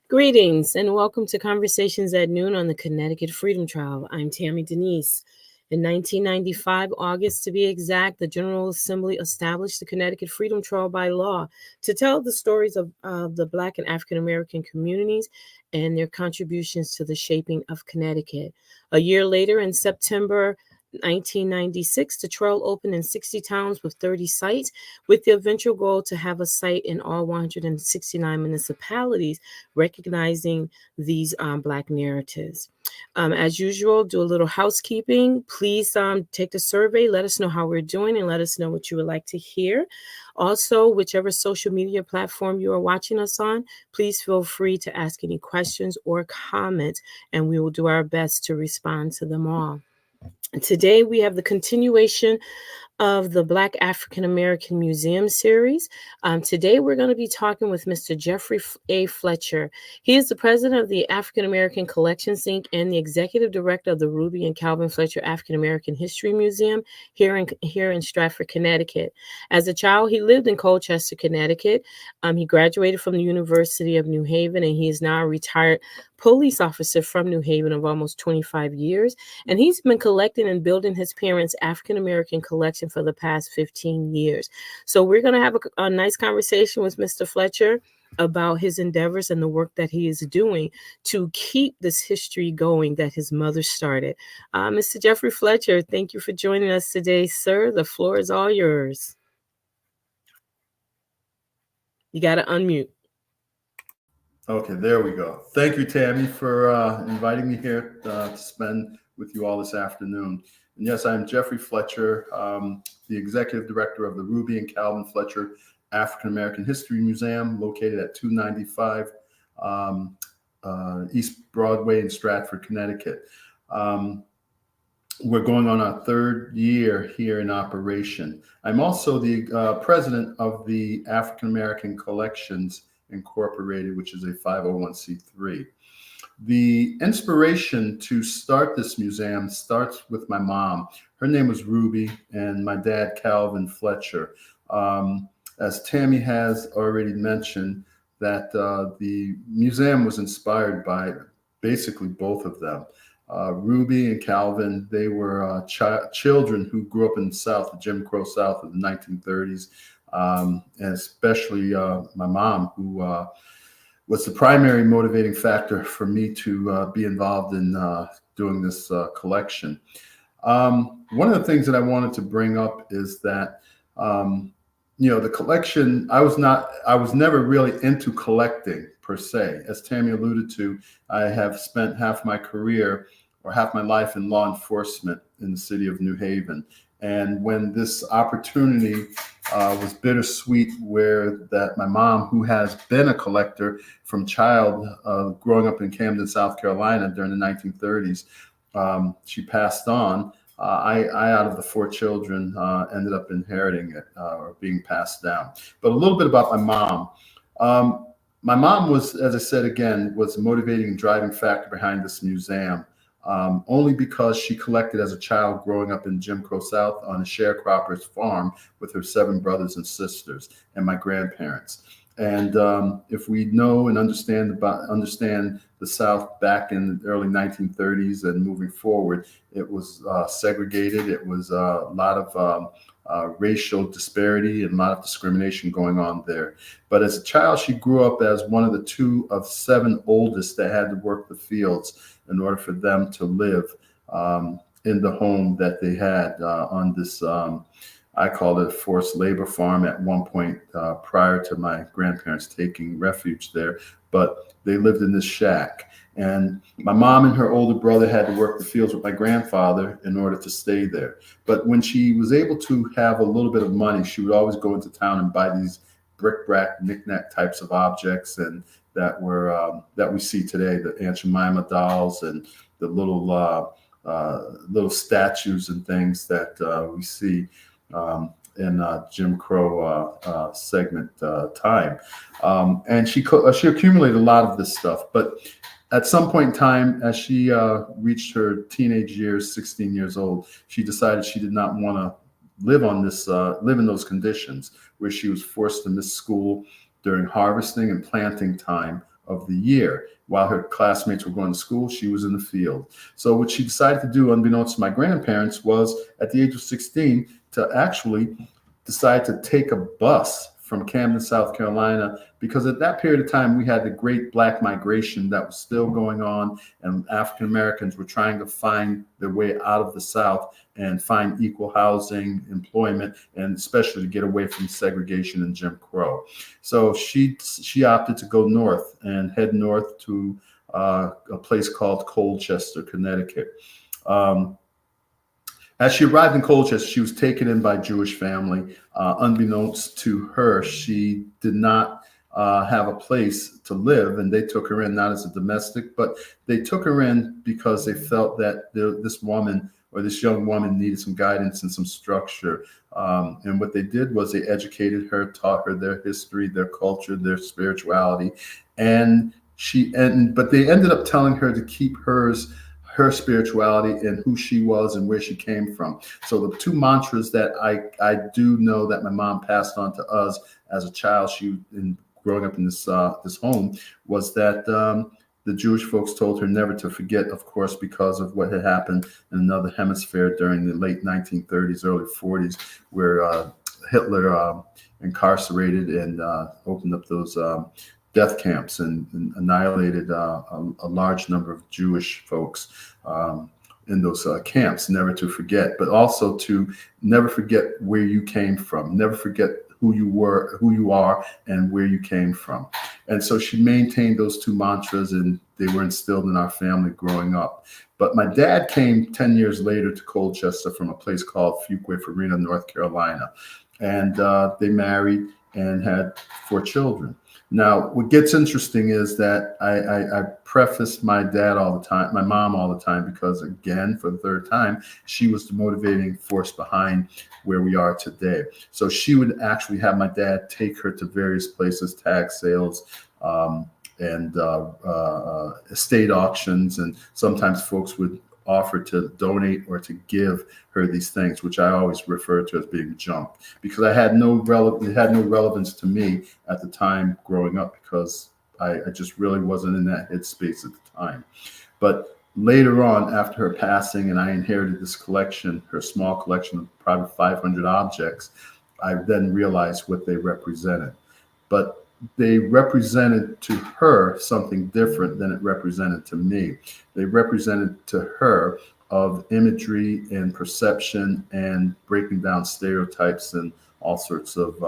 Greetings and welcome to Conversations at Noon on the Connecticut Freedom Trail. I'm Tammy Denise. In 1995, August to be exact, the General Assembly established the Connecticut Freedom Trail by law to tell the stories of the Black and African American communities and their contributions to the shaping of Connecticut. A year later, in September 1996, the trail opened in 60 towns with 30 sites, with the eventual goal to have a site in all 169 municipalities, recognizing these Black narratives. As usual, do a little housekeeping. Please take the survey. Let us know how we're doing and let us know what you would like to hear. Also, whichever social media platform you are watching us on, please feel free to ask any questions or comments, and we will do our best to respond to them all. Today, we have the continuation of the Black African American Museum series. Today, we're going to be talking with Mr. Jeffrey A. Fletcher. He is the president of the African American Collections, Inc. and the executive director of the Ruby and Calvin Fletcher African American History Museum here in Stratford, Connecticut. As a child, he lived in Colchester, Connecticut. He graduated from the University of New Haven, and he is now a retired police officer from New Haven of almost 25 years. And he's been collecting and building his parents' African American collection for the past 15 years. So we're going to have a nice conversation with Mr. Fletcher about his endeavors and the work that he is doing to keep this history going that his mother started. Mr. Jeffrey Fletcher, thank you for joining us today, sir. The floor is all yours. You got to unmute. Okay, there we go. Thank you, Tammy, for inviting me here to spend with you all this afternoon. And yes, I'm Jeffrey Fletcher, the executive director of the Ruby and Calvin Fletcher African American History Museum, located at 295 East Broadway in Stratford, Connecticut. We're going on our third year here in operation. I'm also the president of the African American Collections Incorporated, which is a 501c3. The inspiration to start this museum starts with my mom. Her name was Ruby, and my dad, Calvin Fletcher. As Tammy has already mentioned, that the museum was inspired by basically both of them. Ruby and Calvin, they were children who grew up in the South, the Jim Crow South of the 1930s. And especially my mom, who was the primary motivating factor for me to be involved in doing this collection. One of the things that I wanted to bring up is that, the collection, I was never really into collecting per se. As Tammy alluded to, I have spent half my career or half my life in law enforcement in the city of New Haven. And when this opportunity was bittersweet, where that my mom, who has been a collector from child, growing up in Camden, South Carolina during the 1930s, she passed on. I, out of the four children, ended up inheriting it or being passed down. But a little bit about my mom. My mom was, as I said again, was the motivating and driving factor behind this museum. only because she collected as a child growing up in Jim Crow South on a sharecropper's farm with her 7 brothers and sisters and my grandparents. And if we know and understand the South back in the early 1930s and moving forward, it was segregated. It was a lot of racial disparity and a lot of discrimination going on there. But as a child, she grew up as one of the 2 of 7 oldest that had to work the fields in order for them to live in the home that they had on this, I call it a forced labor farm at one point prior to my grandparents taking refuge there. But they lived in this shack. And my mom and her older brother had to work the fields with my grandfather in order to stay there. But when she was able to have a little bit of money, she would always go into town and buy these bric-a-brac, knick-knack types of objects, and that were that we see today, the Aunt Jemima dolls and the little statues and things that we see in Jim Crow segment time. And she accumulated a lot of this stuff. But at some point in time, as she reached her teenage years, 16 years old, she decided she did not want to live in those conditions where she was forced to miss school during harvesting and planting time of the year. While her classmates were going to school, she was in the field. So what she decided to do, unbeknownst to my grandparents, was at the age of 16 to actually decide to take a bus from Camden, South Carolina, because at that period of time, we had the great Black migration that was still going on, and African Americans were trying to find their way out of the South and find equal housing, employment, and especially to get away from segregation and Jim Crow. So she opted to go north and head north to a place called Colchester, Connecticut. As she arrived in Colchester, she was taken in by a Jewish family. Unbeknownst to her, she did not have a place to live, and they took her in not as a domestic, but they took her in because they felt that this young woman needed some guidance and some structure. And what they did was they educated her, taught her their history, their culture, their spirituality, but they ended up telling her to keep her spirituality and who she was and where she came from. So the 2 mantras that I do know that my mom passed on to us as a child, growing up in this home, was that the Jewish folks told her never to forget, of course, because of what had happened in another hemisphere during the late 1930s, early 40s, where Hitler incarcerated and opened up those death camps and annihilated a large number of Jewish folks in those camps. Never to forget, but also to never forget where you came from. Never forget who you were, who you are, and where you came from. And so she maintained those 2 mantras, and they were instilled in our family growing up. But my dad came 10 years later to Colchester from a place called Fuquay Farina, North Carolina. And they married and had 4 children. Now, what gets interesting is that I preface my mom all the time, because again, for the 3rd time, she was the motivating force behind where we are today. So she would actually have my dad take her to various places, tag sales, and estate auctions, and sometimes folks would offer to donate or to give her these things, which I always refer to as being junk, because it had no relevance to me at the time growing up, because I just really wasn't in that headspace at the time. But later on, after her passing, and I inherited this collection, her small collection of probably 500 objects, I then realized what they represented. But they represented to her something different than it represented to me. They represented to her of imagery and perception and breaking down stereotypes and all sorts of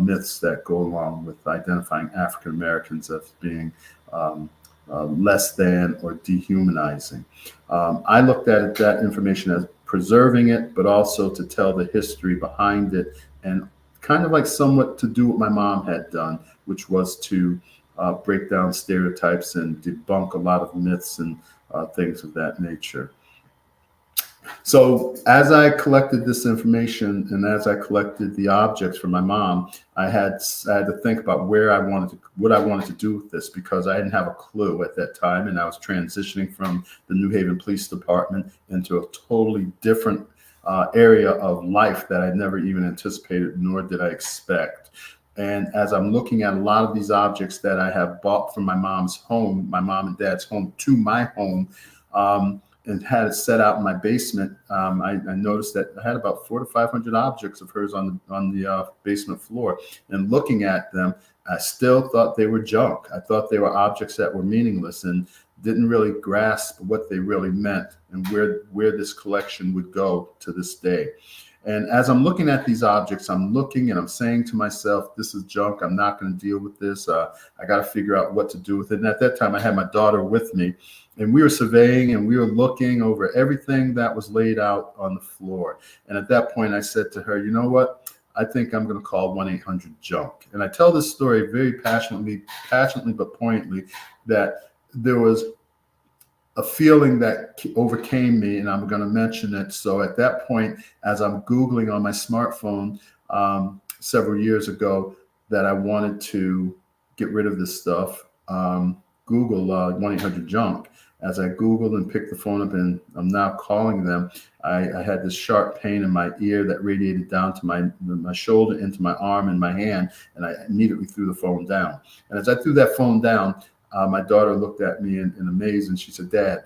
myths that go along with identifying African Americans as being less than or dehumanizing. I looked at that information as preserving it, but also to tell the history behind it, and kind of like somewhat to do what my mom had done, which was to break down stereotypes and debunk a lot of myths and things of that nature. So as I collected this information and as I collected the objects for my mom, I had to think about what I wanted to do with this, because I didn't have a clue at that time, and I was transitioning from the New Haven Police Department into a totally different area of life that I never even anticipated, nor did I expect. And as I'm looking at a lot of these objects that I have bought from my mom's home, my mom and dad's home, to my home, and had it set out in my basement, I noticed that I had about 400 to 500 objects of hers on the basement floor. And looking at them, I still thought they were junk. I thought they were objects that were meaningless, and didn't really grasp what they really meant and where this collection would go to this day. And as I'm looking at these objects, I'm looking and I'm saying to myself, this is junk. I'm not going to deal with this. I got to figure out what to do with it. And at that time, I had my daughter with me, and we were surveying and we were looking over everything that was laid out on the floor. And at that point, I said to her, you know what? I think I'm going to call 1-800-JUNK. And I tell this story very passionately, but poignantly, that there was a feeling that overcame me, and I'm going to mention it. So at that point, as I'm Googling on my smartphone several years ago that I wanted to get rid of this stuff, Google 1-800-JUNK. As I Googled and picked the phone up, and I'm now calling them, I had this sharp pain in my ear that radiated down to my shoulder, into my arm and my hand, and I immediately threw the phone down. And as I threw that phone down, my daughter looked at me in amaze, and she said, Dad,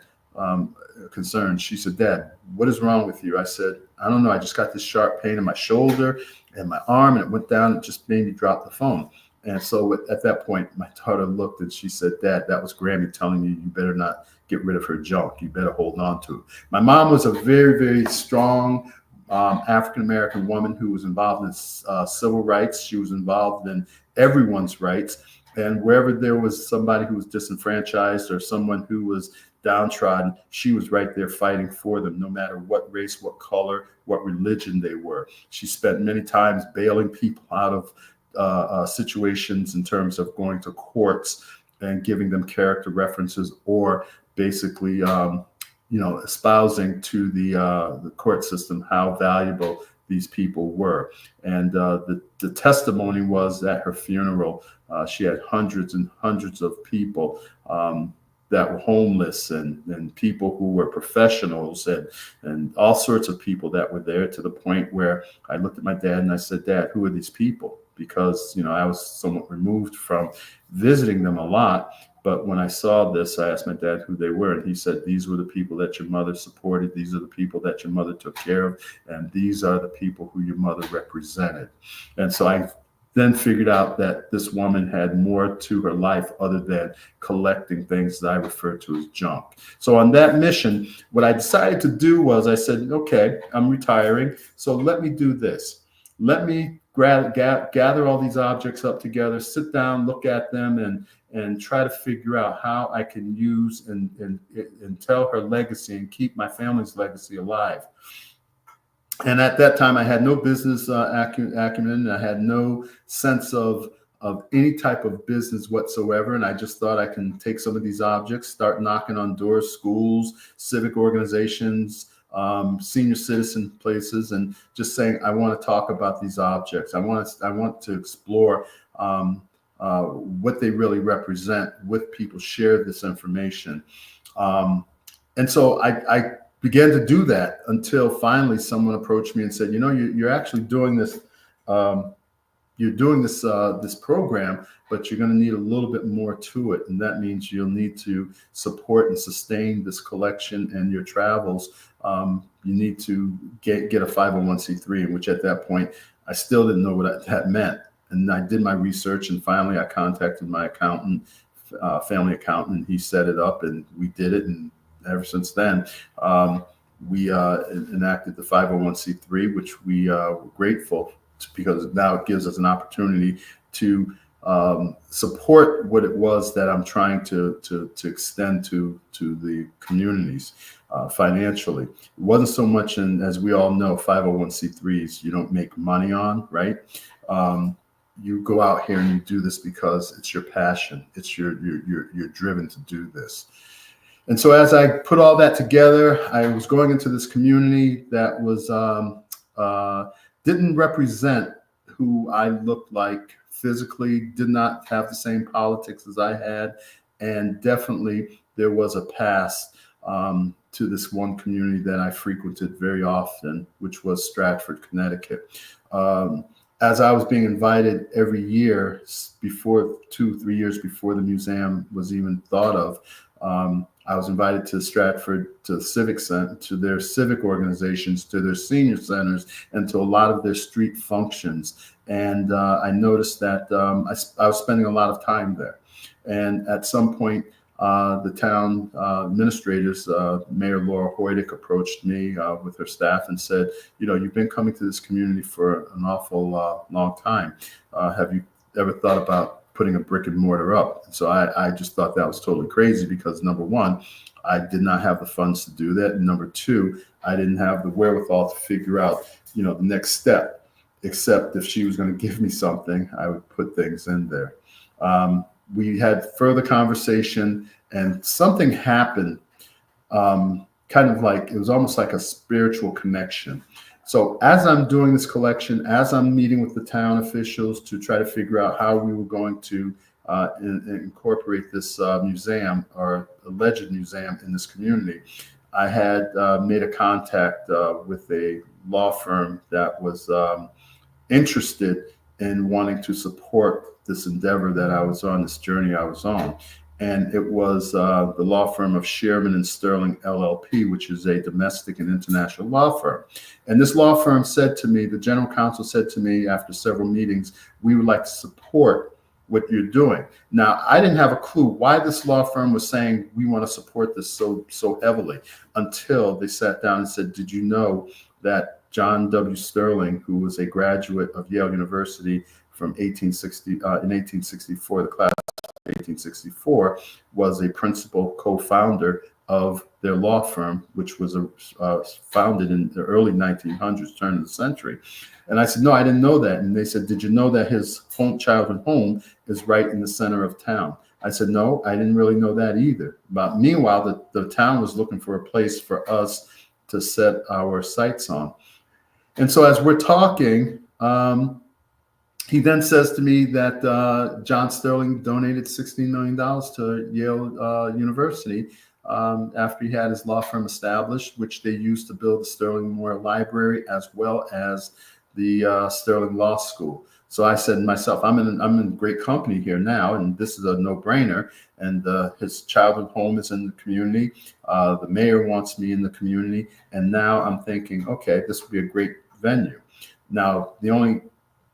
concerned. She said, Dad, what is wrong with you? I said, I don't know. I just got this sharp pain in my shoulder and my arm, and it went down. It just made me drop the phone. And so at that point, my daughter looked and she said, Dad, that was Grammy telling you, you better not get rid of her junk. You better hold on to it. My mom was a very, very strong African-American woman who was involved in civil rights. She was involved in everyone's rights. And wherever there was somebody who was disenfranchised or someone who was downtrodden, she was right there fighting for them, no matter what race, what color, what religion they were. She spent many times bailing people out of situations in terms of going to courts and giving them character references, or basically, espousing to the court system how valuable these people were. And the testimony was at her funeral, she had hundreds and hundreds of people that were homeless, and people who were professionals, and all sorts of people that were there, to the point where I looked at my dad and I said, Dad, who are these people? Because, I was somewhat removed from visiting them a lot. But when I saw this, I asked my dad who they were, and he said, these were the people that your mother supported. These are the people that your mother took care of. And these are the people who your mother represented. And so I then figured out that this woman had more to her life other than collecting things that I refer to as junk. So on that mission, what I decided to do was I said, okay, I'm retiring, so let me do this. Let me gather all these objects up together, sit down, look at them, and try to figure out how I can use and tell her legacy and keep my family's legacy alive. And at that time, I had no business acumen. I had no sense of any type of business whatsoever. And I just thought I can take some of these objects, start knocking on doors, schools, civic organizations, senior citizen places, and just saying, I want to talk about these objects. I want to explore what they really represent with people, share this information. And so I began to do that until finally someone approached me and said, you're actually doing this. You're doing this program, but you're going to need a little bit more to it. And that means you'll need to support and sustain this collection and your travels. You need to get a 501c3, in which at that point, I still didn't know what that meant. And I did my research, and finally I contacted my accountant, family accountant, and he set it up, and we did it. And ever since then, we enacted the 501c3, which we were grateful to, because now it gives us an opportunity to support what it was that I'm trying to extend to the communities financially. It wasn't so much, as we all know, 501c3s you don't make money on, right? You go out here and you do this because it's your passion. You're driven to do this. And so as I put all that together, I was going into this community that was didn't represent who I looked like physically, did not have the same politics as I had, and definitely there was a past to this one community that I frequented very often, which was Stratford, Connecticut. As I was being invited every year before 2-3 years before the museum was even thought of, I was invited to Stratford, to the Civic Center, to their civic organizations, to their senior centers, and to a lot of their street functions. And I noticed that I was spending a lot of time there. And at some point, the town administrators, Mayor Laura Hoydick, approached me with her staff and said, you've been coming to this community for an awful long time. Have you ever thought about putting a brick and mortar up? And so I just thought that was totally crazy because, number one, I did not have the funds to do that. And number two, I didn't have the wherewithal to figure out, the next step, except if she was going to give me something, I would put things in there. We had further conversation and something happened, kind of like, it was almost like a spiritual connection. So as I'm doing this collection, as I'm meeting with the town officials to try to figure out how we were going to incorporate this museum or alleged museum in this community, I had made a contact with a law firm that was interested in wanting to support this endeavor that I was on, this journey I was on. And it was the law firm of Sherman and Sterling LLP, which is a domestic and international law firm. And this law firm said to me, the general counsel said to me after several meetings, we would like to support what you're doing. Now, I didn't have a clue why this law firm was saying we want to support this so heavily until they sat down and said, did you know that John W. Sterling, who was a graduate of Yale University from 1860 in 1864, the class 1864, was a principal co-founder of their law firm, which was founded in the early 1900s, turn of the century. And I said, no, I didn't know that. And they said, did you know that his childhood home is right in the center of town? I said, no, I didn't really know that either. But meanwhile, the town was looking for a place for us to set our sights on. And so as we're talking, he then says to me that John Sterling donated $16 million to Yale University after he had his law firm established, which they used to build the Sterling Memorial Library as well as the Sterling Law School. So I said to myself, I'm in great company here now, and this is a no-brainer. And his childhood home is in the community. The mayor wants me in the community. And now I'm thinking, okay, this would be a great venue. Now, the only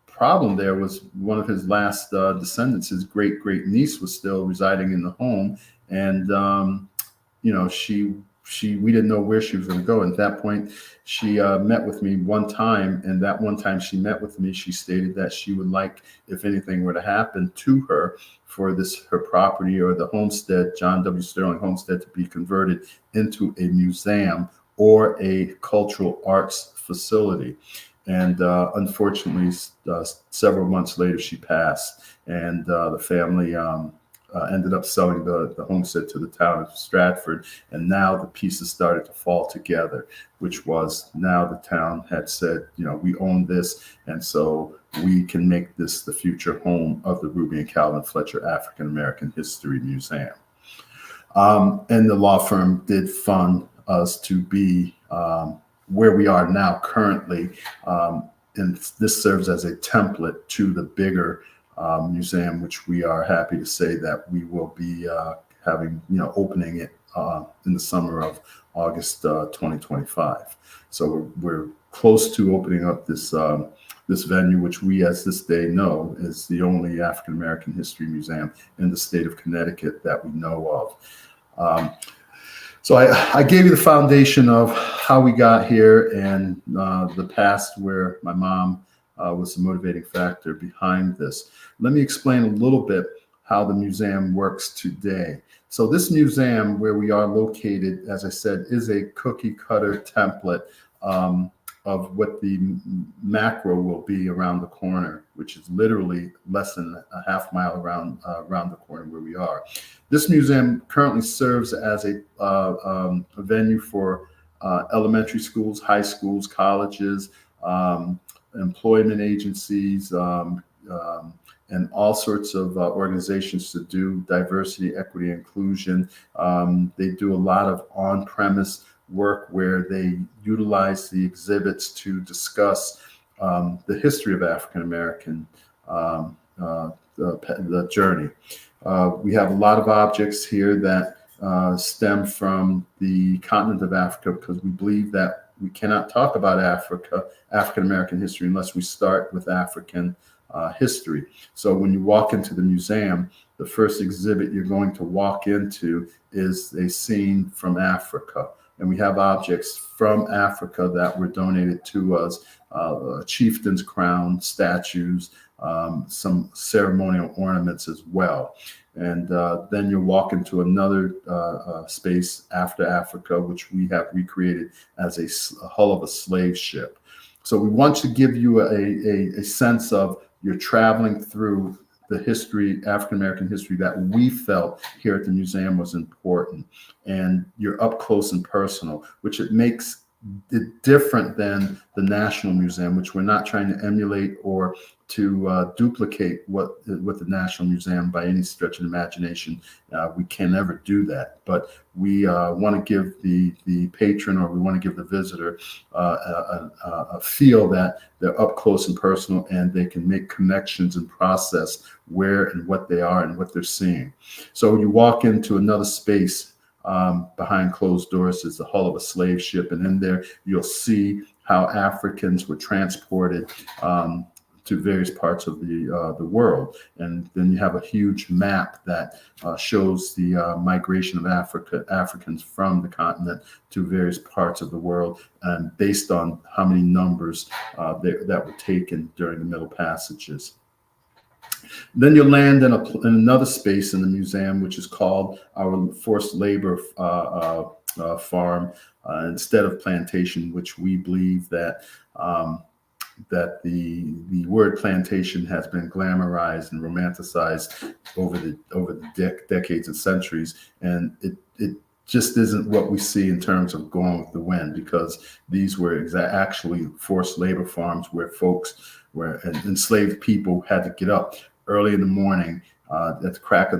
problem there was one of his last descendants, his great niece, was still residing in the home, and we didn't know where she was going to go. And at that point, she met with me one time, and that one time she met with me, she stated that she would like, if anything were to happen to her, for her property or the homestead, John W. Sterling homestead, to be converted into a museum or a cultural arts facility. And unfortunately, several months later, she passed, and the family ended up selling the homestead to the town of Stratford. And now the pieces started to fall together, which was now the town had said, we own this, and so we can make this the future home of the Ruby and Calvin Fletcher African American History Museum. And the law firm did fund us to be where we are now currently, and this serves as a template to the bigger museum, which we are happy to say that we will be having, opening it in the summer of August 2025. So we're close to opening up this this venue, which we, as this day, know is the only African American history museum in the state of Connecticut that we know of. So I gave you the foundation of how we got here and the past where my mom was the motivating factor behind this. Let me explain a little bit how the museum works today. So this museum where we are located, as I said, is a cookie cutter template of what the macro will be around the corner, which is literally less than a half mile around the corner where we are. This museum currently serves as a venue for elementary schools, high schools, colleges, employment agencies, and all sorts of organizations to do diversity, equity, inclusion. They do a lot of on-premise work where they utilize the exhibits to discuss the history of African American the journey. We have a lot of objects here that stem from the continent of Africa, because we believe that we cannot talk about African American history, unless we start with African history. So when you walk into the museum, the first exhibit you're going to walk into is a scene from Africa. And we have objects from Africa that were donated to us, a chieftain's crown, statues, some ceremonial ornaments as well. And then you walk into another space after Africa, which we have recreated as a hull of a slave ship. So we want to give you a sense of you're traveling through the history, African American history, that we felt here at the museum was important. And you're up close and personal, which it makes it different than the National Museum, which we're not trying to emulate or to duplicate what the National Museum by any stretch of the imagination. We can never do that, but we want to give the patron, or we want to give the visitor a feel that they're up close and personal, and they can make connections and process where and what they are and what they're seeing. So you walk into another space behind closed doors is the hull of a slave ship, and in there you'll see how Africans were transported to various parts of the world. And then you have a huge map that shows the migration of Africans from the continent to various parts of the world, and based on how many numbers that were taken during the Middle Passages. Then you land in another space in the museum, which is called our forced labor farm instead of plantation, which we believe that that the word plantation has been glamorized and romanticized over the decades and centuries, and it just isn't what we see in terms of going with the wind, because these were actually forced labor farms where enslaved people had to get up early in the morning at the crack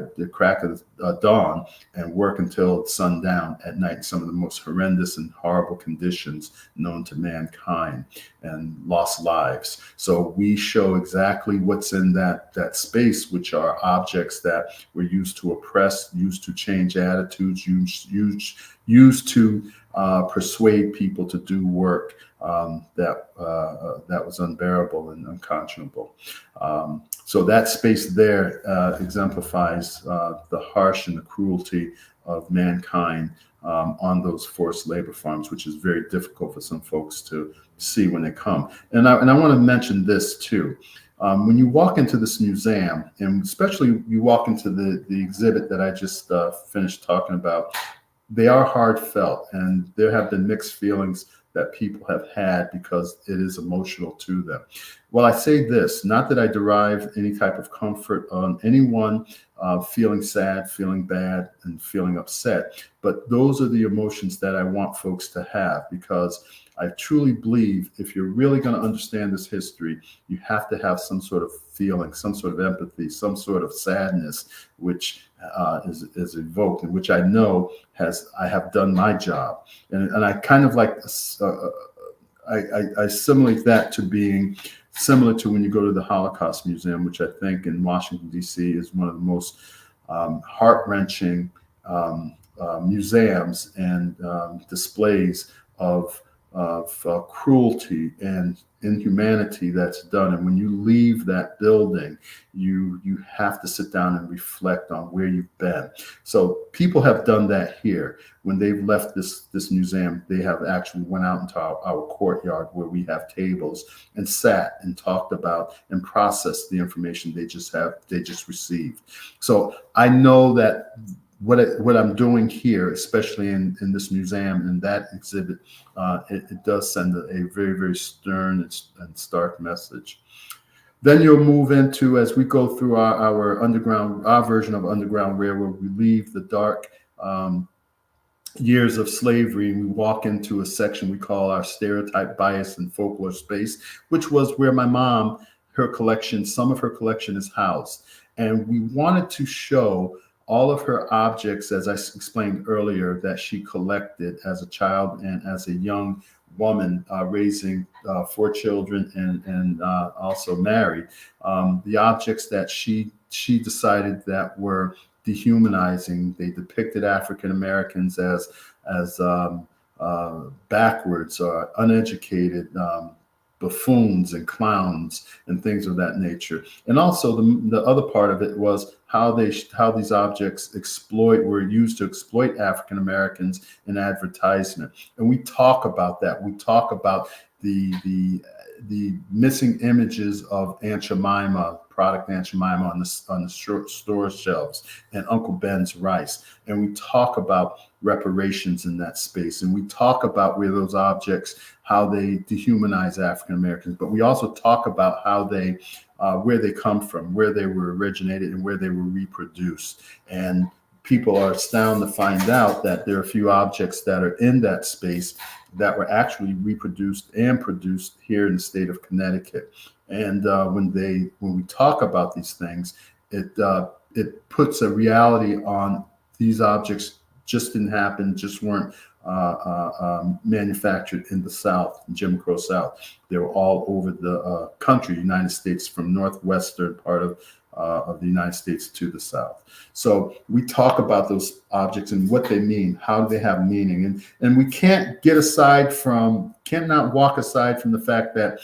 of dawn and work until sundown at night, some of the most horrendous and horrible conditions known to mankind, and lost lives. So we show exactly what's in that space, which are objects that were used to oppress, used to change attitudes, used to persuade people to do work that was unbearable and unconscionable. So that space there exemplifies the harsh and the cruelty of mankind on those forced labor farms, which is very difficult for some folks to see when they come. And I want to mention this too. When you walk into this museum, and especially you walk into the exhibit that I just finished talking about, they are heartfelt, and there have been mixed feelings that people have had because it is emotional to them. Well, I say this, not that I derive any type of comfort on anyone feeling sad, feeling bad, and feeling upset, but those are the emotions that I want folks to have, because I truly believe if you're really going to understand this history, you have to have some sort of feeling, some sort of empathy, some sort of sadness, which is evoked, and which I know I have done my job. And I kind of like, I assimilate that to being similar to when you go to the Holocaust Museum, which I think in Washington, D.C. is one of the most heart-wrenching museums and displays of cruelty and inhumanity that's done. And when you leave that building, you have to sit down and reflect on where you've been. So people have done that here. When they've left this museum, they have actually went out into our courtyard, where we have tables, and sat and talked about and processed the information they just received. So I know that what I'm doing here, especially in this museum and that exhibit, it does send a very, very stern and stark message. Then you'll move into, as we go through our version of Underground Railroad, we leave the dark years of slavery, and we walk into a section we call our stereotype, bias, and folklore space, which was where my mom, some of her collection is housed. And we wanted to show all of her objects, as I explained earlier, that she collected as a child and as a young woman, raising 4 children and also married. The objects that she decided that were dehumanizing. They depicted African Americans as backwards or uneducated, buffoons and clowns and things of that nature. And also the other part of it was how these objects were used to exploit African Americans in advertisement. And we talk about that. We talk about the missing images of Aunt Jemima, product Aunt Jemima on the store shelves, and Uncle Ben's rice. And we talk about reparations in that space. And we talk about where those objects, how they dehumanize African Americans. But we also talk about how where they come from, where they were originated, and where they were reproduced. And people are astounded to find out that there are a few objects that are in that space that were actually reproduced and produced here in the state of Connecticut. And when we talk about these things, it puts a reality on these objects just didn't happen, just weren't manufactured in the South, Jim Crow South. They were all over the country, United States, from northwestern part of the United States to the South. So we talk about those objects and what they mean, how do they have meaning, and we cannot walk aside from the fact that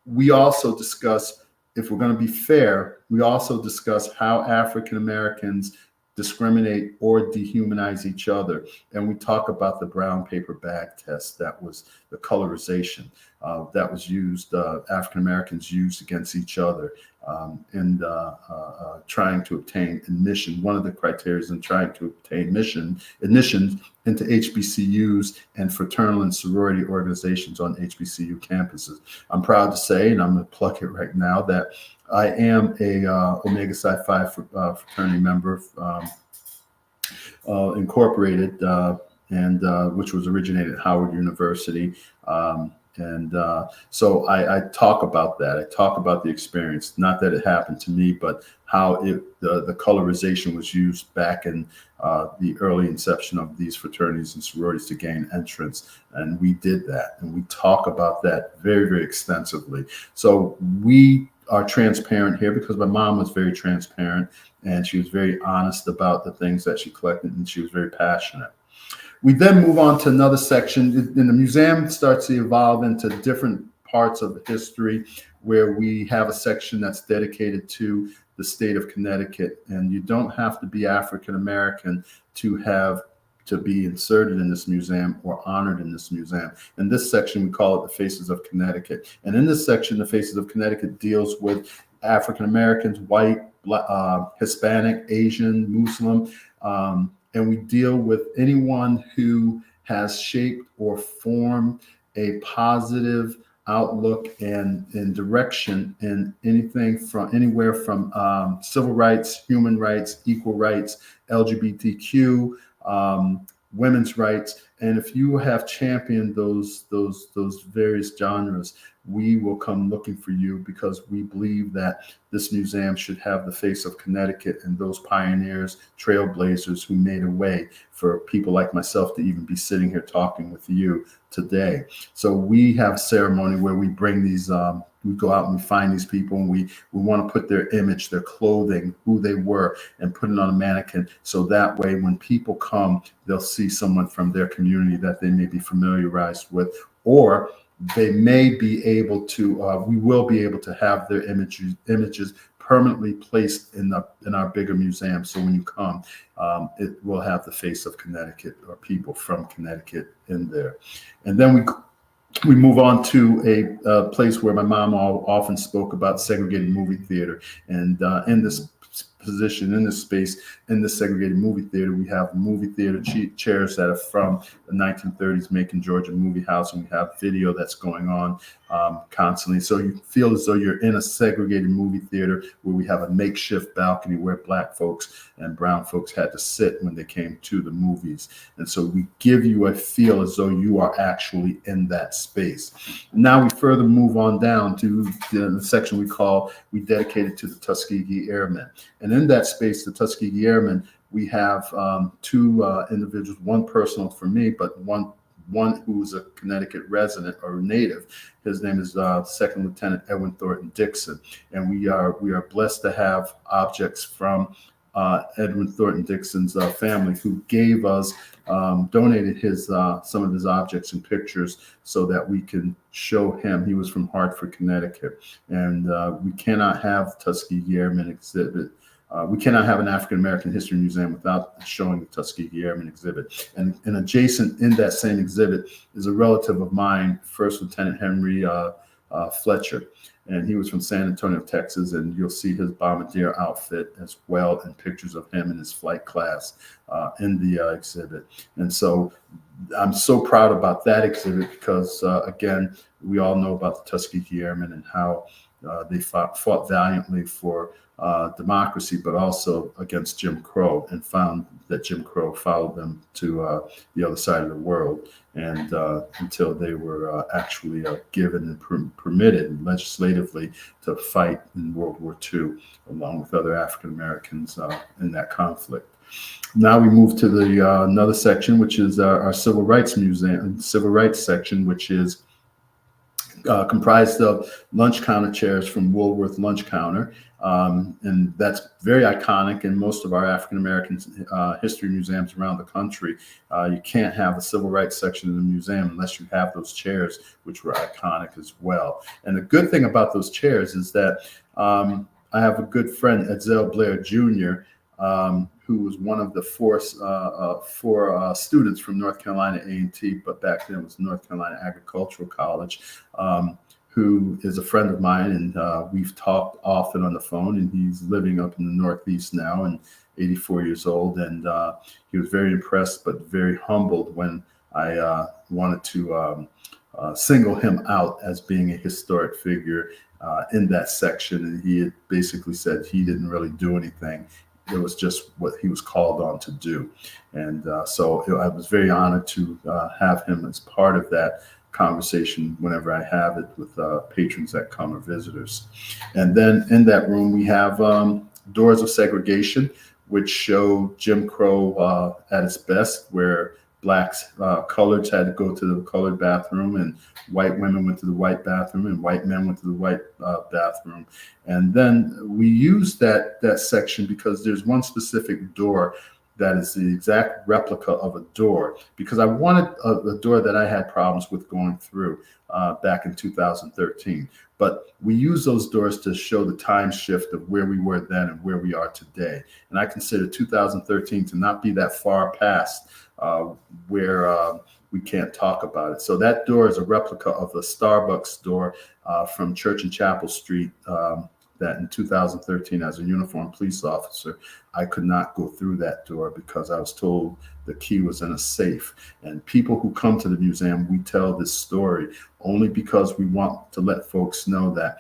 we also discuss, if we're going to be fair, we also discuss how African Americans discriminate or dehumanize each other. And we talk about the brown paper bag test, that was the colorization that was used, African Americans used against each other in trying to obtain admission. One of the criteria in trying to obtain admission into HBCUs and fraternal and sorority organizations on HBCU campuses. I'm proud to say, and I'm going to plug it right now, that I am a Omega Psi Phi fraternity member, incorporated, and which was originated at Howard University. So I talk about that. I talk about the experience, not that it happened to me, but how the colorization was used back in the early inception of these fraternities and sororities to gain entrance. And we did that. And we talk about that very, very extensively. So we are transparent here because my mom was very transparent and she was very honest about the things that she collected, and she was very passionate. We then move on to another section, and the museum starts to evolve into different parts of history, where we have a section that's dedicated to the state of Connecticut. And you don't have to be African American to be inserted in this museum or honored in this museum. In this section, we call it the Faces of Connecticut. And in this section, the Faces of Connecticut deals with African Americans, white, Hispanic, Asian, Muslim, and we deal with anyone who has shaped or formed a positive outlook and direction in anywhere from civil rights, human rights, equal rights, LGBTQ, women's rights. And if you have championed those various genres, we will come looking for you, because we believe that this museum should have the face of Connecticut and those pioneers, trailblazers who made a way for people like myself to even be sitting here talking with you today. So we have a ceremony where we bring these, we go out and we find these people, and we want to put their image, their clothing, who they were, and put it on a mannequin. So that way, when people come, they'll see someone from their community that they may be familiarized with, or they may be able to, we will be able to have their images permanently placed in our bigger museum. So when you come, it will have the face of Connecticut or people from Connecticut in there. And then we move on to a place where my mom often spoke about segregated movie theater. And in this position in this space. In the segregated movie theater, we have movie theater chairs that are from the 1930s Macon, Georgia movie house, and we have video that's going on constantly. So you feel as though you're in a segregated movie theater where we have a makeshift balcony where Black folks and brown folks had to sit when they came to the movies. And so we give you a feel as though you are actually in that space. Now we further move on down to the section we dedicated to the Tuskegee Airmen. And in that space, the Tuskegee Airmen, we have two individuals, one personal for me, but one who's a Connecticut resident or native. His name is Second Lieutenant Edwin Thornton Dixon. And we are blessed to have objects from Edwin Thornton Dixon's family, who gave us, donated his some of his objects and pictures so that we can show him. He was from Hartford, Connecticut, and we cannot have Tuskegee Airmen exhibit. We cannot have an African American History Museum without showing the Tuskegee Airmen exhibit. And adjacent in that same exhibit is a relative of mine, First Lieutenant Henry Fletcher. And he was from San Antonio, Texas, and you'll see his bombardier outfit as well, and pictures of him in his flight class in the exhibit. And so I'm so proud about that exhibit because, again, we all know about the Tuskegee Airmen and how they fought valiantly for democracy, but also against Jim Crow, and found that Jim Crow followed them to the other side of the world, and until they were actually given and permitted legislatively to fight in World War II, along with other African Americans in that conflict. Now we move to the another section, which is our Civil Rights Museum, Civil Rights section, which is comprised of lunch counter chairs from Woolworth Lunch Counter. And that's very iconic in most of our African American history museums around the country. You can't have a civil rights section in the museum unless you have those chairs, which were iconic as well. And the good thing about those chairs is that I have a good friend, Edsel Blair Jr., who was one of the four students from North Carolina A&T, but back then it was North Carolina Agricultural College, who is a friend of mine, and we've talked often on the phone, and he's living up in the Northeast now and 84 years old. And he was very impressed, but very humbled when I wanted to single him out as being a historic figure in that section. And he had basically said he didn't really do anything. It was just what he was called on to do. And so I was very honored to have him as part of that conversation whenever I have it with patrons that come or visitors. And then in that room, we have Doors of Segregation, which show Jim Crow at its best, where blacks, coloreds had to go to the colored bathroom, and white women went to the white bathroom, and white men went to the white bathroom. And then we use that section because there's one specific door that is the exact replica of a door, because I wanted a door that I had problems with going through back in 2013. But we use those doors to show the time shift of where we were then and where we are today. And I consider 2013 to not be that far past where we can't talk about it. So that door is a replica of the Starbucks door from Church and Chapel Street, that in 2013, as a uniformed police officer, I could not go through that door because I was told the key was in a safe. And people who come to the museum, we tell this story only because we want to let folks know that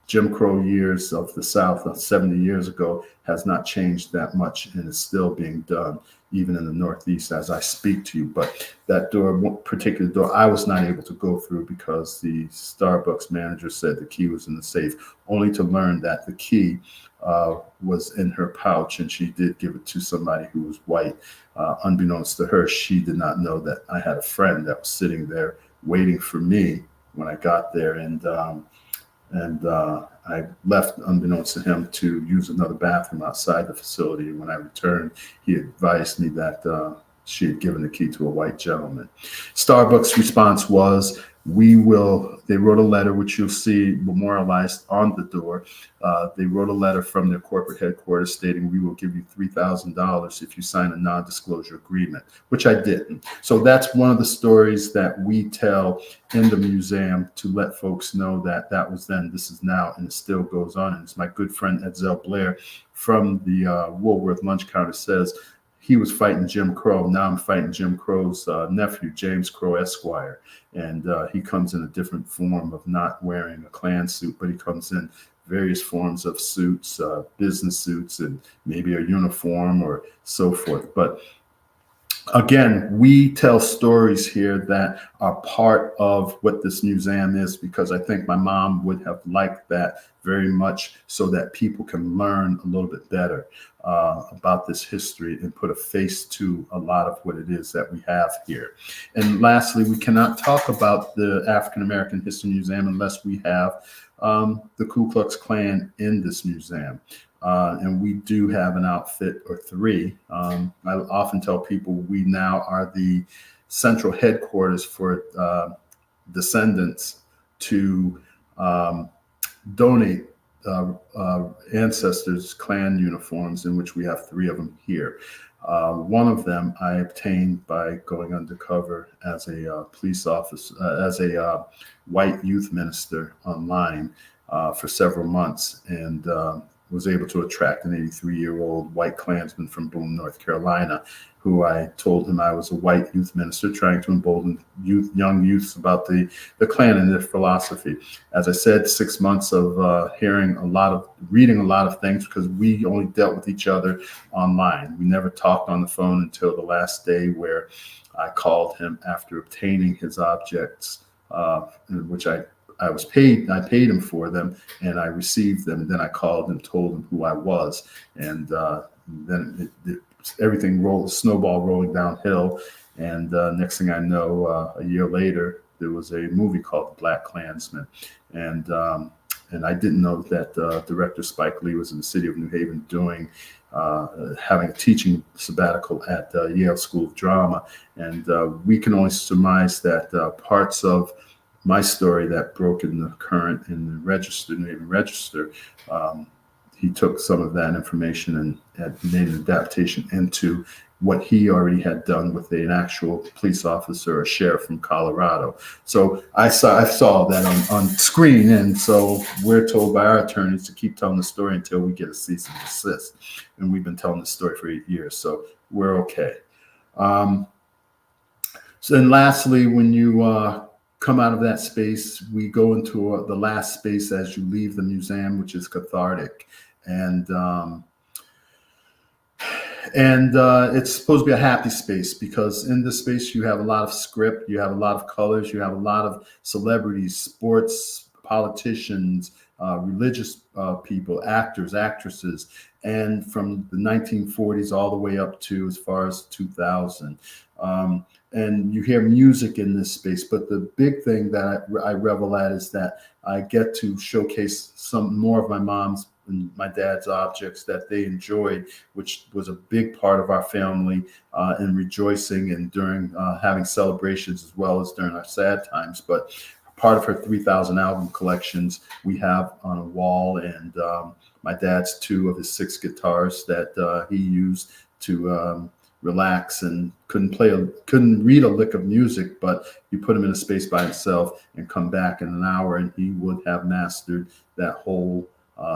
Jim Crow years of the South 70 years ago has not changed that much, and is still being done even in the Northeast as I speak to you. But that door, one particular door, I was not able to go through because the Starbucks manager said the key was in the safe, only to learn that the key was in her pouch, and she did give it to somebody who was white. Unbeknownst to her, she did not know that I had a friend that was sitting there waiting for me when I got there. And I left, unbeknownst to him, to use another bathroom outside the facility. And when I returned, he advised me that she had given the key to a white gentleman. Starbucks' response was, They wrote a letter, which you'll see memorialized on the door. They wrote a letter from their corporate headquarters stating, we will give you $3,000 if you sign a non-disclosure agreement, which I didn't. So that's one of the stories that we tell in the museum to let folks know that that was then, this is now, and it still goes on. And it's my good friend Edsel Blair from the Woolworth Lunch Counter says, he was fighting Jim Crow. Now I'm fighting Jim Crow's nephew, James Crow Esquire. And he comes in a different form of not wearing a Klan suit, but he comes in various forms of suits, business suits, and maybe a uniform or so forth. But again, we tell stories here that are part of what this museum is, because I think my mom would have liked that very much, so that people can learn a little bit better about this history and put a face to a lot of what it is that we have here. And lastly, we cannot talk about the African American History Museum unless we have the Ku Klux Klan in this museum. And we do have an outfit or three. I often tell people we now are the central headquarters for descendants to donate ancestors' Klan uniforms, in which we have three of them here. One of them I obtained by going undercover as a police officer, as a white youth minister online for several months, and was able to attract an 83-year-old white Klansman from Boone, North Carolina, who I told him I was a white youth minister trying to embolden young youths about the Klan and their philosophy. As I said, 6 months of reading a lot of things, because we only dealt with each other online. We never talked on the phone until the last day, where I called him after obtaining his objects, which I paid him for them, and I received them. And then I called and told him who I was. And then everything snowball rolling downhill. And next thing I know, a year later, there was a movie called The Black Klansman. And I didn't know that director Spike Lee was in the city of New Haven having a teaching sabbatical at Yale School of Drama. And we can only surmise that parts of my story that broke in the Current and the Register, New Haven Register, he took some of that information and had made an adaptation into what he already had done with an actual police officer or sheriff from Colorado. So I saw that on screen, and so we're told by our attorneys to keep telling the story until we get a cease and desist. And we've been telling the story for 8 years, so we're okay. So then lastly, when you come out of that space, we go into the last space as you leave the museum, which is cathartic. And it's supposed to be a happy space, because in this space you have a lot of script, you have a lot of colors, you have a lot of celebrities, sports, politicians, religious people, actors, actresses, and from the 1940s all the way up to as far as 2000. And you hear music in this space, but the big thing that I revel at is that I get to showcase some more of my mom's and my dad's objects that they enjoyed, which was a big part of our family in rejoicing and during having celebrations, as well as during our sad times. But part of her 3,000 album collections we have on a wall, and my dad's 2 of his 6 guitars that he used to relax, and couldn't read a lick of music, but you put him in a space by himself and come back in an hour and he would have mastered that whole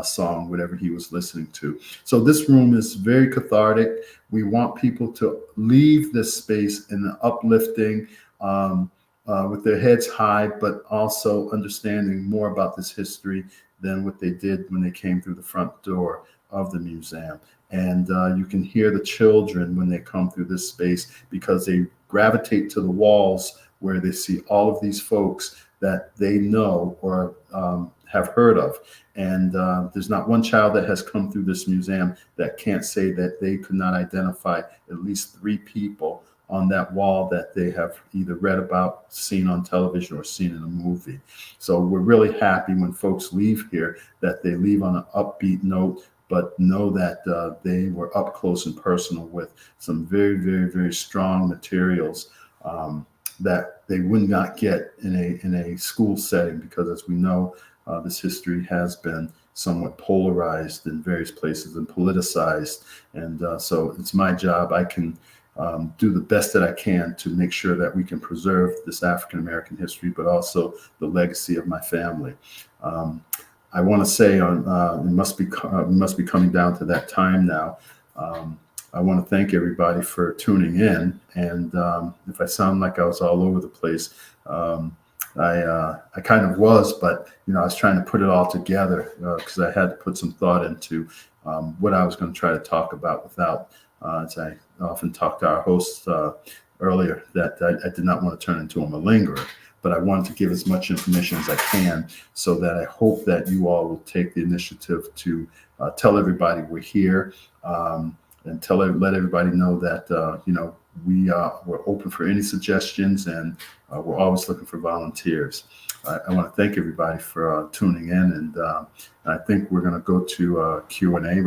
song, whatever he was listening to. So this room is very cathartic. We want people to leave this space in an uplifting, with their heads high, but also understanding more about this history than what they did when they came through the front door of the museum. And you can hear the children when they come through this space, because they gravitate to the walls where they see all of these folks that they know or have heard of. And there's not one child that has come through this museum that can't say that they could not identify at least 3 people on that wall that they have either read about, seen on television, or seen in a movie. So we're really happy when folks leave here that they leave on an upbeat note, but know that they were up close and personal with some very, very, very strong materials that they would not get in a school setting, because as we know, this history has been somewhat polarized in various places and politicized. And so it's my job. I can do the best that I can to make sure that we can preserve this African American history, but also the legacy of my family. I want to say we must be coming down to that time now. I want to thank everybody for tuning in. And if I sound like I was all over the place, I kind of was, but I was trying to put it all together because I had to put some thought into what I was going to try to talk about without, as I often talked to our hosts earlier, that I did not want to turn into a malingerer, but I wanted to give as much information as I can, so that I hope that you all will take the initiative to tell everybody we're here, and let everybody know that we're open for any suggestions, and we're always looking for volunteers. I want to thank everybody for tuning in, and I think we're going to go to Q&A.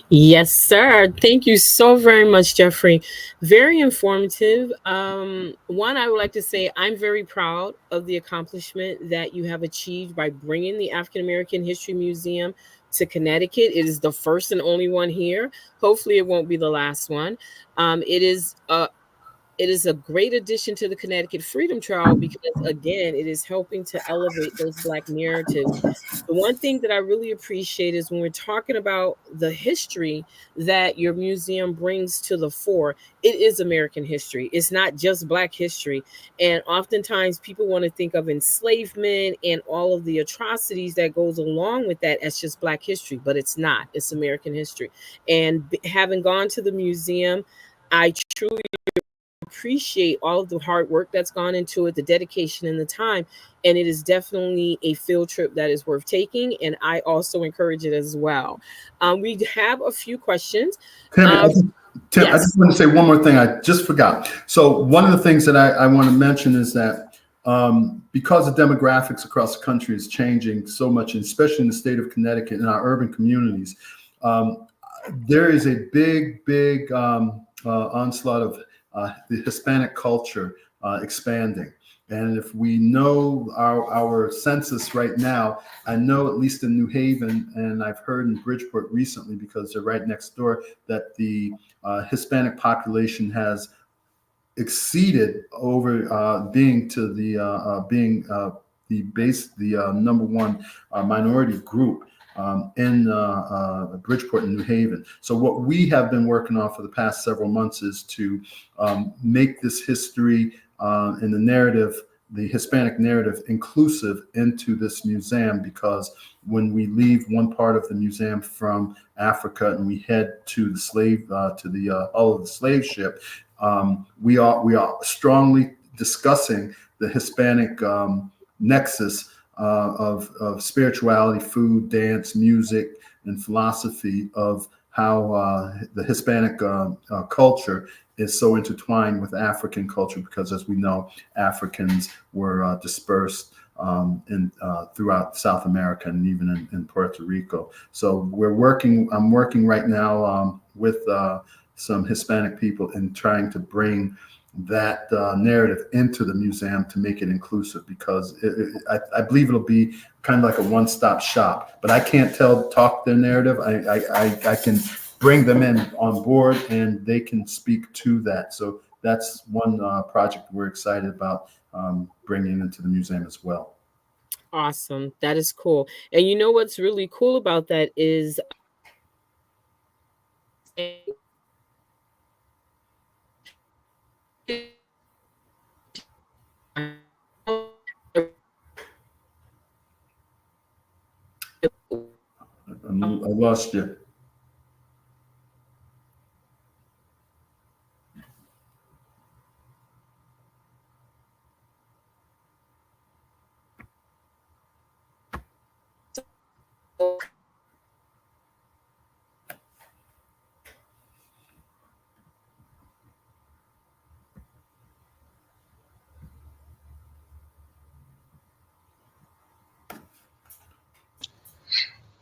Yes, sir. Thank you so very much, Jeffrey. Very informative. One, I would like to say I'm very proud of the accomplishment that you have achieved by bringing the African American History Museum to Connecticut. It is the first and only one here. Hopefully, it won't be the last one. It is a great addition to the Connecticut Freedom Trail because, again, it is helping to elevate those Black narratives. The one thing that I really appreciate is when we're talking about the history that your museum brings to the fore, it is American history. It's not just Black history. And oftentimes people want to think of enslavement and all of the atrocities that goes along with that as just Black history, but it's not. It's American history. And having gone to the museum, I truly appreciate all of the hard work that's gone into it, the dedication and the time. And it is definitely a field trip that is worth taking. And I also encourage it as well. We have a few questions. Tammy, Tim, I Yes. just want to say one more thing. I just forgot. So one of the things that I want to mention is that because the demographics across the country is changing so much, and especially in the state of Connecticut in our urban communities, there is a big onslaught of the Hispanic culture expanding. And if we know our census right now, I know at least in New Haven, and I've heard in Bridgeport recently, because they're right next door, that the Hispanic population has exceeded over being the number one minority group in Bridgeport and New Haven. So what we have been working on for the past several months is to make this history and the narrative, the Hispanic narrative, inclusive into this museum, because when we leave one part of the museum from Africa and we head to the hull of the slave ship, we are strongly discussing the Hispanic nexus of spirituality, food, dance, music, and philosophy, of how the Hispanic culture is so intertwined with African culture, because as we know, Africans were dispersed throughout South America and even in Puerto Rico. So I'm working right now with some Hispanic people in trying to bring that narrative into the museum to make it inclusive, because I believe it'll be kind of like a one-stop shop. But I can't talk their narrative. I can bring them in on board, and they can speak to that. So that's one project we're excited about bringing into the museum as well. Awesome. That is cool. And you know what's really cool about that is I lost you.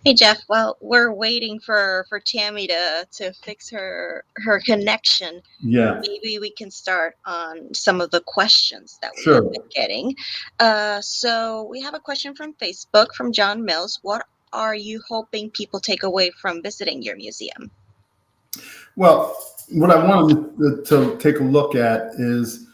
Hey Jeff, well, we're waiting for Tammy to fix her connection. Yeah, Maybe we can start on some of the questions that we have sure. been getting. So we have a question from Facebook from John Mills. What are you hoping people take away from visiting your museum? Well, what I wanted to take a look at is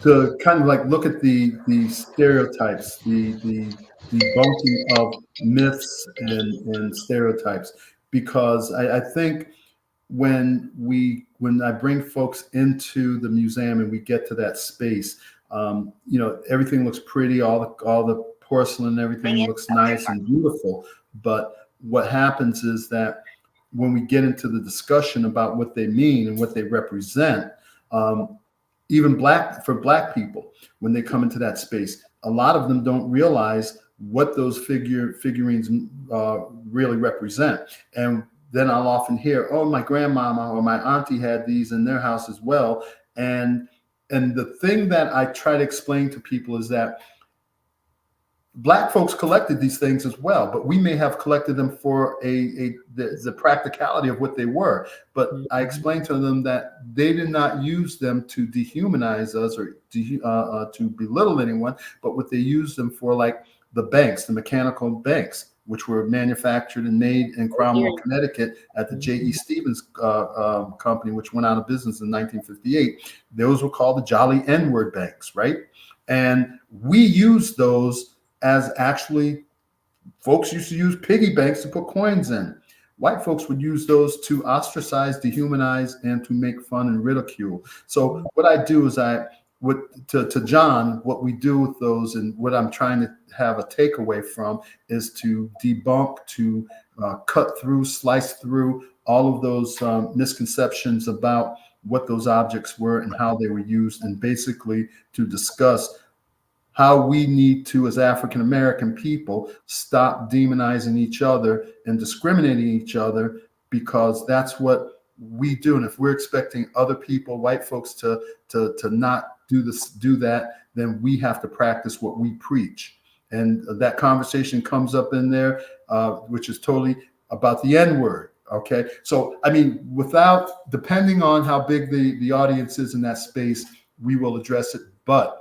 to kind of like look at the stereotypes, the debunking of myths and stereotypes, because I think when I bring folks into the museum and we get to that space, everything looks pretty, all the porcelain and everything looks nice and beautiful. But what happens is that when we get into the discussion about what they mean and what they represent, um, even for black people, when they come into that space, a lot of them don't realize what those figurines really represent. And then I'll often hear, "Oh, my grandmama or my auntie had these in their house as well." And the thing that I try to explain to people is that Black folks collected these things as well, but we may have collected them for the practicality of what they were. But I explained to them that they did not use them to dehumanize us or to belittle anyone, but what they used them for, like the banks, the mechanical banks, which were manufactured and made in Cromwell, Connecticut at the J.E. Stevens company, which went out of business in 1958. Those were called the Jolly N-word banks, right? And we used those as actually folks used to use piggy banks to put coins in. White folks would use those to ostracize, dehumanize, and to make fun and ridicule. So what I do is to John, what we do with those and what I'm trying to have a takeaway from is to debunk, to cut through, slice through all of those misconceptions about what those objects were and how they were used, and basically to discuss how we need to, as African American people, stop demonizing each other and discriminating each other, because that's what we do. And if we're expecting other people, white folks, to not do that, then we have to practice what we preach. And that conversation comes up in there, which is totally about the N-word. Okay, so I mean, without, depending on how big the audience is in that space, we will address it. But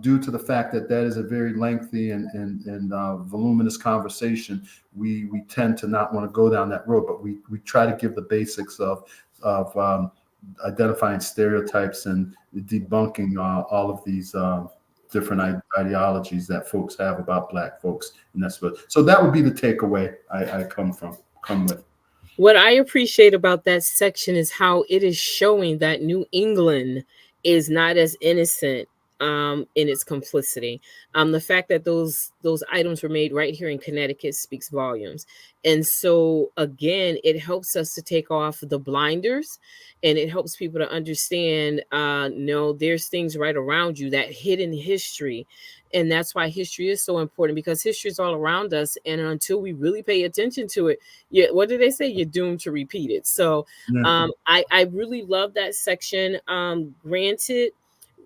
due to the fact that that is a very lengthy and voluminous conversation, we tend to not want to go down that road. But we try to give the basics of identifying stereotypes and debunking all of these different ideologies that folks have about Black folks, and that's what. So that would be the takeaway I come with. What I appreciate about that section is how it is showing that New England is not as innocent in its complicity. The fact that those items were made right here in Connecticut speaks volumes. And so again, it helps us to take off the blinders, and it helps people to understand no, there's things right around you, that hidden history. And that's why history is so important, because history is all around us, and until we really pay attention to it, what do they say, you're doomed to repeat it. So Yeah. I really love that section. Granted,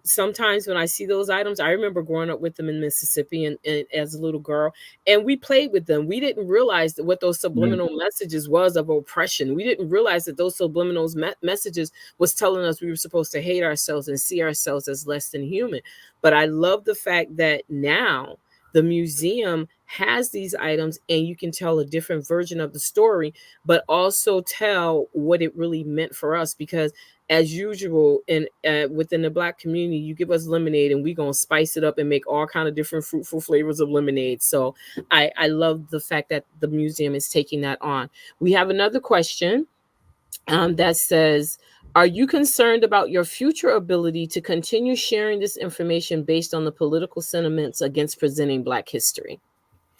sometimes when I see those items, I remember growing up with them in Mississippi and as a little girl, and we played with them. We didn't realize that what those subliminal messages was of oppression. We didn't realize that those subliminal messages was telling us we were supposed to hate ourselves and see ourselves as less than human. But I love the fact that now the museum has these items, and you can tell a different version of the story, but also tell what it really meant for us. Because as usual, in within the Black community, you give us lemonade and we gonna spice it up and make all kind of different fruitful flavors of lemonade. So I love the fact that the museum is taking that on. We have another question that says, are you concerned about your future ability to continue sharing this information based on the political sentiments against presenting Black history?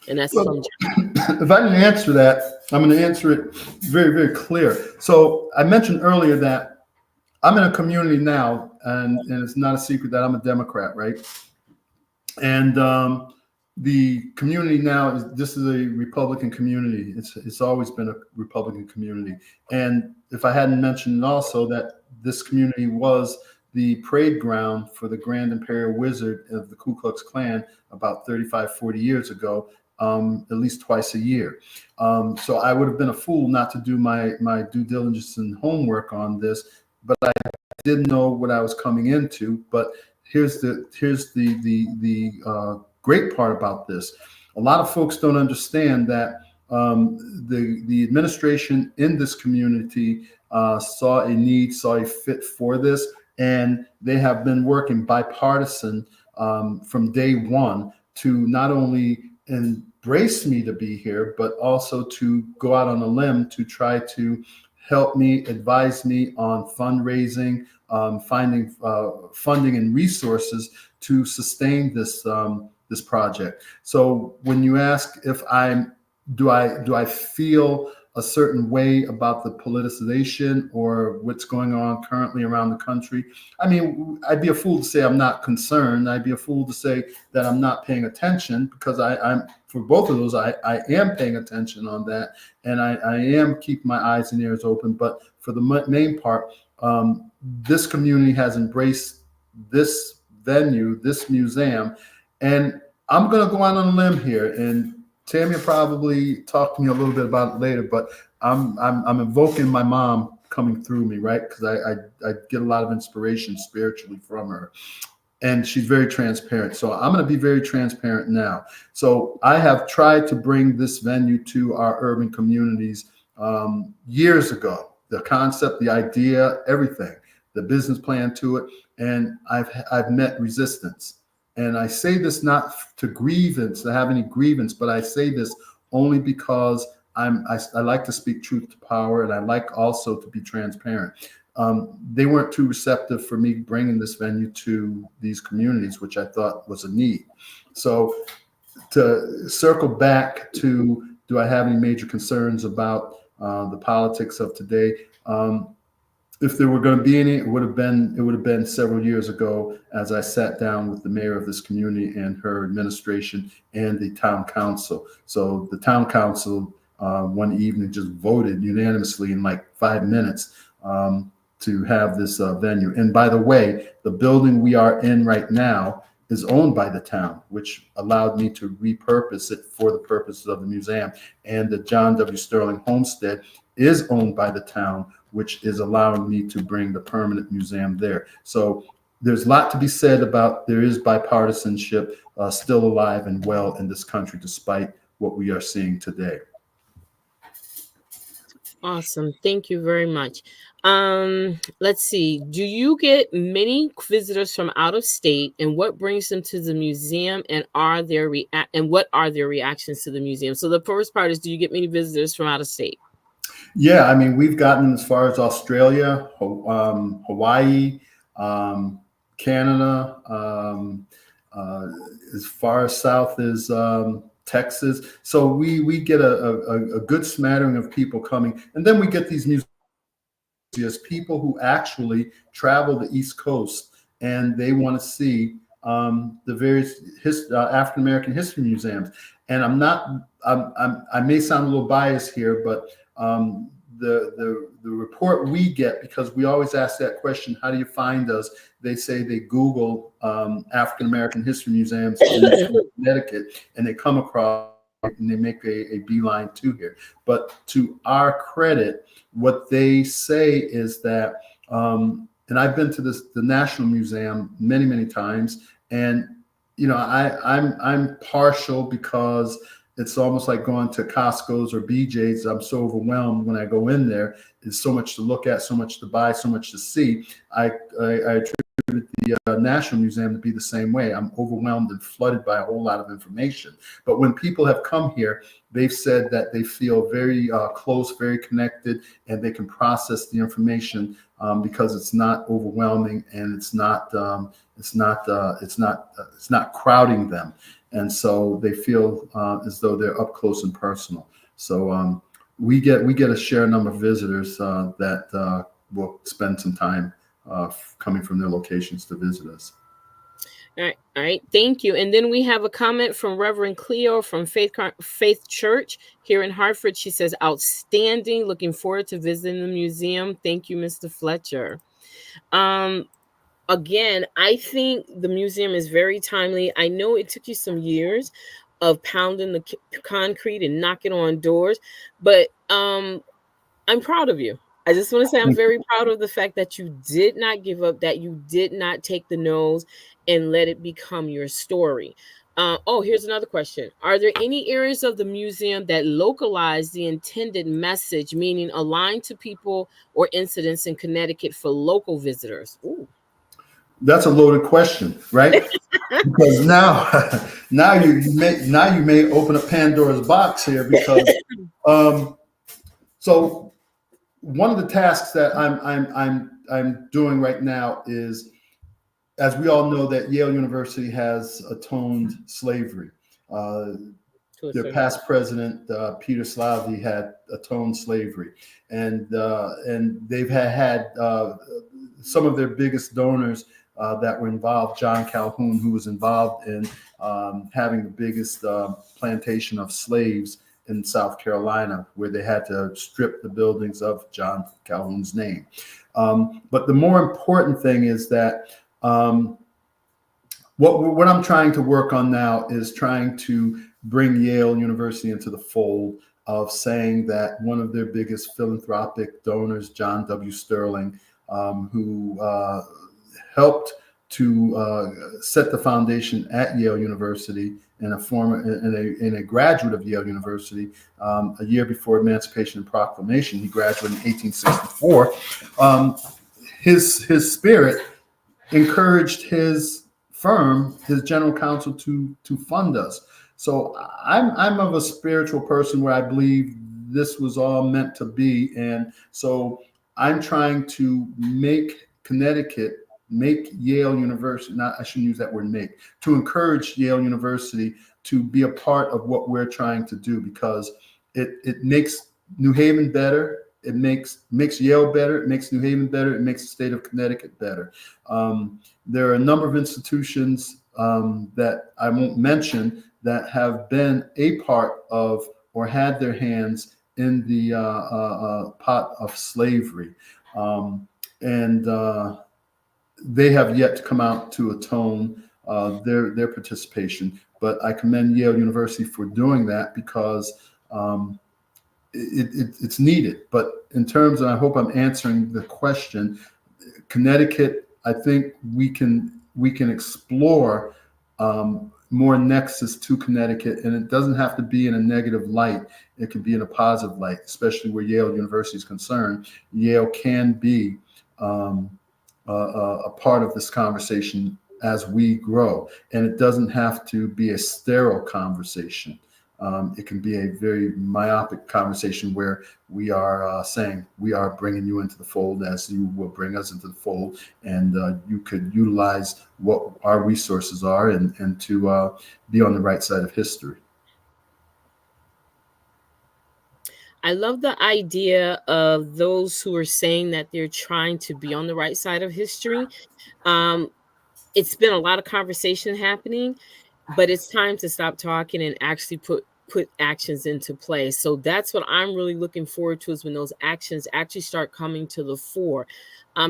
And that's Well, from if I can answer that, I'm going to answer it very, very clear. So I mentioned earlier that I'm in a community now, and it's not a secret that I'm a Democrat, right? And the community now this is a Republican community. It's always been a Republican community. And if I hadn't mentioned also that this community was the parade ground for the Grand Imperial Wizard of the Ku Klux Klan about 35, 40 years ago, at least twice a year. So I would have been a fool not to do my due diligence and homework on this, but I didn't know what I was coming into. But here's the great part about this. A lot of folks don't understand that the administration in this community saw a need, saw a fit for this, and they have been working bipartisan from day one to not only embrace me to be here, but also to go out on a limb to try to help me, advise me on fundraising, finding funding and resources to sustain this this project. So when you ask if do I feel a certain way about the politicization or what's going on currently around the country, I mean, I'd be a fool to say I'm not concerned. I'd be a fool to say that I'm not paying attention, because I'm for both of those, I am paying attention on that, and I am keeping my eyes and ears open. But for the main part, this community has embraced this venue, this museum, and I'm going to go out on a limb here, and Tammy will probably talk to me a little bit about it later, but I'm invoking my mom coming through me, right? Because I get a lot of inspiration spiritually from her. And she's very transparent. So I'm going to be very transparent now. So I have tried to bring this venue to our urban communities years ago. The concept, the idea, everything, the business plan to it. And I've met resistance. And I say this not to have any grievance, but I say this only because I like to speak truth to power, and I like also to be transparent. They weren't too receptive for me bringing this venue to these communities, which I thought was a need. So to circle back to, do I have any major concerns about the politics of today? If there were going to be any, it would have been several years ago, as I sat down with the mayor of this community and her administration and the town council. So the town council one evening just voted unanimously in like 5 minutes to have this venue. And by the way, the building we are in right now is owned by the town, which allowed me to repurpose it for the purposes of the museum. And the John W. Sterling Homestead is owned by the town, which is allowing me to bring the permanent museum there. So there's a lot to be said about, there is bipartisanship still alive and well in this country, despite what we are seeing today. Awesome. Thank you very much. Let's see. Do you get many visitors from out of state, and what brings them to the museum, and what are their reactions to the museum? So the first part is, do you get many visitors from out of state? Yeah, I mean, we've gotten as far as Australia, Hawaii, Canada, as far south as Texas. So we get a good smattering of people coming, and then we get these museums, people who actually travel the East Coast, and they want to see the various African American history museums. And I may sound a little biased here, but the report we get, because we always ask that question, how do you find us? They say they Google African American history museums in Connecticut, and they come across and they make a beeline to here. But to our credit, what they say is that, and I've been to the National Museum many times, and you know, I'm partial, because it's almost like going to Costco's or BJ's. I'm so overwhelmed when I go in there. There's so much to look at, so much to buy, so much to see. I attribute the National Museum to be the same way. I'm overwhelmed and flooded by a whole lot of information. But when people have come here, they've said that they feel very close, very connected, and they can process the information because it's not overwhelming, and it's not crowding them. And so they feel as though they're up close and personal. So we get a share number of visitors that will spend some time coming from their locations to visit us. All right. Thank you. And then we have a comment from Reverend Cleo from Faith Church here in Hartford. She says, outstanding. Looking forward to visiting the museum. Thank you, Mr. Fletcher. Again, I think the museum is very timely. I know it took you some years, of pounding the concrete and knocking on doors. But I'm proud of you. I just want to say I'm very proud of the fact that you did not give up, that you did not take the nose and let it become your story. Oh, here's another question. Are there any areas of the museum that localize the intended message, meaning aligned to people or incidents in Connecticut for local visitors? Ooh. That's a loaded question, right? Because now, now you may open a Pandora's box here because so one of the tasks that I'm doing right now is, as we all know, that Yale University has atoned slavery. Their past president, Peter Slavy, had atoned slavery, and they've had some of their biggest donors that were involved. John Calhoun, who was involved in having the biggest plantation of slaves in South Carolina, where they had to strip the buildings of John Calhoun's name. But the more important thing is that what I'm trying to work on now is trying to bring Yale University into the fold of saying that one of their biggest philanthropic donors, John W. Sterling, who helped to set the foundation at Yale University, and a graduate of Yale University, a year before Emancipation and Proclamation. He graduated in 1864. His spirit encouraged his firm, his general counsel, to fund us. So I'm of a spiritual person where I believe this was all meant to be, and so I'm trying to make Connecticut, make Yale University, I shouldn't use that word make, to encourage Yale University to be a part of what we're trying to do, because it makes New Haven better. It makes Yale better. It makes New Haven better. It makes the state of Connecticut better. There are a number of institutions that I won't mention that have been a part of or had their hands in the pot of slavery. And they have yet to come out to atone their participation. But I commend Yale University for doing that, because it's needed. But in terms, and I hope I'm answering the question, Connecticut, I think we can explore more nexus to Connecticut, and it doesn't have to be in a negative light. It can be in a positive light, especially where Yale University is concerned. Yale can be a part of this conversation as we grow, and it doesn't have to be a sterile conversation. It can be a very myopic conversation where we are saying we are bringing you into the fold as you will bring us into the fold, and you could utilize what our resources are and to be on the right side of history. I love the idea of those who are saying that they're trying to be on the right side of history. It's been a lot of conversation happening, but it's time to stop talking and actually put actions into place. So that's what I'm really looking forward to, is when those actions actually start coming to the fore.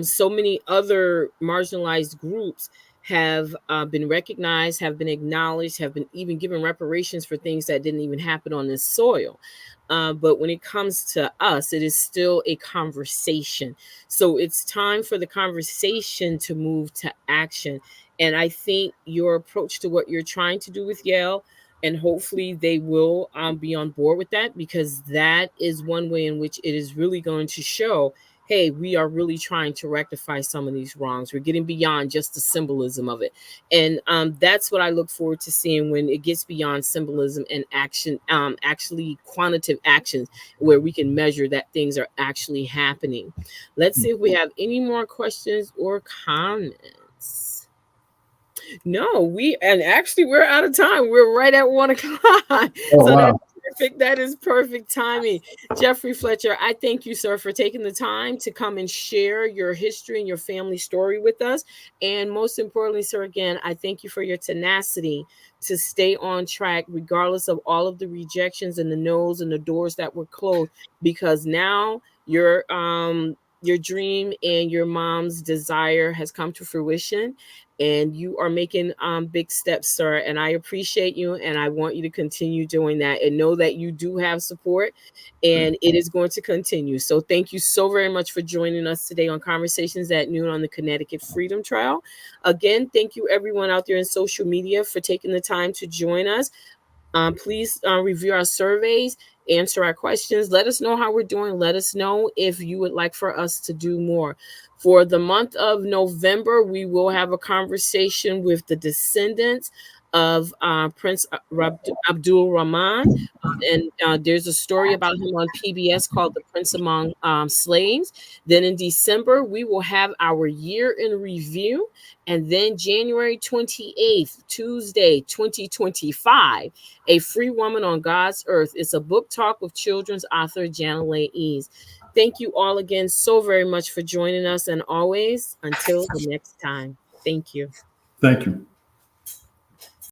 So many other marginalized groups have been recognized, have been acknowledged, have been even given reparations for things that didn't even happen on this soil. But when it comes to us, it is still a conversation. So it's time for the conversation to move to action. And I think your approach to what you're trying to do with Yale, and hopefully they will be on board with that, because that is one way in which it is really going to show, hey, we are really trying to rectify some of these wrongs. We're getting beyond just the symbolism of it. And that's what I look forward to seeing, when it gets beyond symbolism and action, actually quantitative actions, where we can measure that things are actually happening. Let's see if we have any more questions or comments. No, and actually we're out of time. We're right at 1 o'clock. Oh, so wow. that's perfect. That is perfect timing. Jeffrey Fletcher, I thank you, sir, for taking the time to come and share your history and your family story with us. And most importantly, sir, again, I thank you for your tenacity to stay on track, regardless of all of the rejections and the no's and the doors that were closed, because now you're your dream and your mom's desire has come to fruition, and you are making big steps, sir. And I appreciate you, and I want you to continue doing that, and know that you do have support, and it is going to continue. So thank you so very much for joining us today on Conversations at Noon on the Connecticut Freedom Trail. Again, thank you everyone out there in social media for taking the time to join us. Please review our surveys, answer our questions. Let us know how we're doing. Let us know if you would like for us to do more. For the month of November, we will have a conversation with the descendants of Prince Abdul Rahman. And there's a story about him on PBS called The Prince Among Slaves. Then in December, we will have our year in review. And then January 28th, Tuesday, 2025, A Free Woman on God's Earth. It's a book talk with children's author Janelle Ease. Thank you all again so very much for joining us. And always, until the next time, thank you. Thank you.